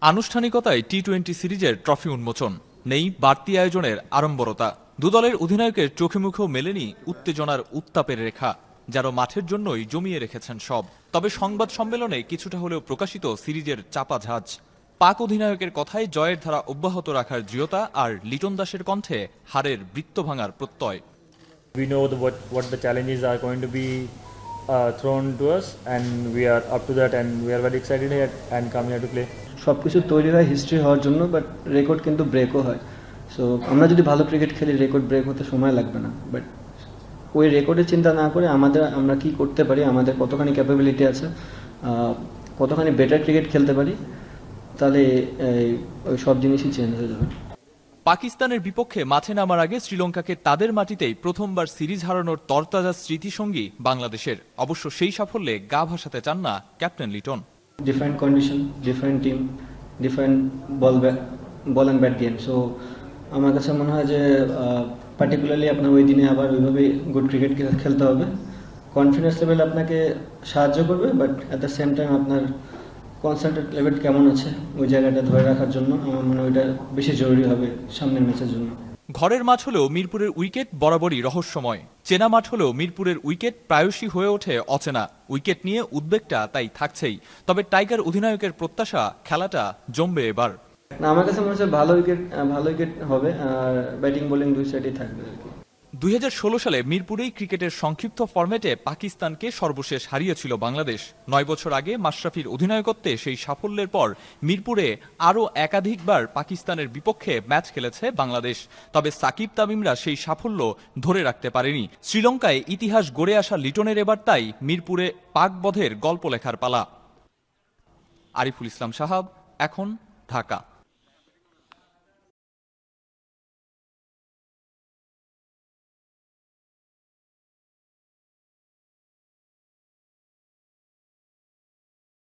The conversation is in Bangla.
আনুষ্ঠানিকতায় টি-20 সিরিজের ট্রফি উন্মোচন, নেই বাড়তি আয়োজনের আড়ম্বরতা। দুদলের অধিনায়কের চোখে মুখেও মেলেনি উত্তেজনার উত্তাপের রেখা, যেন মাঠের জন্যই জমিয়ে রেখেছেন সব। তবে সংবাদ সম্মেলনে কিছুটা হলেও প্রকাশিত সিরিজের চাপা ঝাঁজ। পাক অধিনায়কের কথায় জয়ের ধারা অব্যাহত রাখার দৃঢ়তা আর লিটন দাসের কণ্ঠে হারের বৃত্ত ভাঙার প্রত্যয়। We know what the challenges are going to be thrown to us, and we are up to that, and we are very excited here and come here to play. সব কিছু তৈরি হয় হিস্ট্রি হওয়ার জন্য, বাট রেকর্ড কিন্তু ব্রেকও হয়। সো আমরা যদি ভালো ক্রিকেট খেলি, রেকর্ড ব্রেক হতে সময় লাগবে না। বাট ওই রেকর্ডের চিন্তা না করে আমরা কি করতে পারি, আমাদের কতখানি ক্যাপাবিলিটি আছে, কতখানি বেটার ক্রিকেট খেলতে পারি, তাহলে ওই সব জিনিসই চেঞ্জ হয়ে যাবে। পাকিস্তানের বিপক্ষে মাঠে নামার আগে শ্রীলঙ্কাকে তাদের মাটিতেই প্রথমবার সিরিজ হারানোর তরতাজা স্মৃতিসঙ্গী বাংলাদেশের। অবশ্য সেই সাফল্যে গা ভাসাতে চান না captain Liton. Different condition, different team, different ball and bat game. So আমার কাছে মনে হয় যে পার্টিকুলারলি আপনার ওই দিনে আবার ওইভাবেই গুড ক্রিকেট খেলতে হবে। কনফিডেন্স লেভেল আপনাকে সাহায্য করবে, but at the same time আপনার কনসেন্ট্রেট লেভেল কেমন আছে ওই জায়গাটা ধরে রাখার জন্য আমার মনে হয় ওইটা বেশি জরুরি হবে সামনের ম্যাচের জন্য। ঘরের মাঠ হলেও মিরপুরের উইকেট বরাবরই রহস্যময়। চেনা মাঠ হলেও মিরপুরের উইকেট প্রায়শই হয়ে ওঠে অচেনা। উইকেট নিয়ে উদ্বেগটা তাই থাকছেই। তবে টাইগার অধিনায়কের প্রত্যাশা খেলাটা জমবে এবার। না, আমার কাছে মনে হচ্ছে ভালো উইকেট হবে, আর ব্যাটিং বোলিং দুই সাইডেই থাকবে আর কি। 2016 সালে মিরপুরেই ক্রিকেটের সংক্ষিপ্ত ফরম্যাটে পাকিস্তানকে সর্বশেষ হারিয়েছিল বাংলাদেশ। 9 বছর আগে মাশরাফির অধিনায়কত্বে সেই সাফল্যের পর মিরপুরে আরও একাধিকবার পাকিস্তানের বিপক্ষে ম্যাচ খেলেছে বাংলাদেশ। তবে সাকিব তামিমরা সেই সাফল্য ধরে রাখতে পারেনি। শ্রীলঙ্কায় ইতিহাস গড়ে আসা লিটনের এবার তাই মিরপুরে পাকবধের গল্প লেখার পালা। আরিফুল ইসলাম সাহাব, এখন, ঢাকা।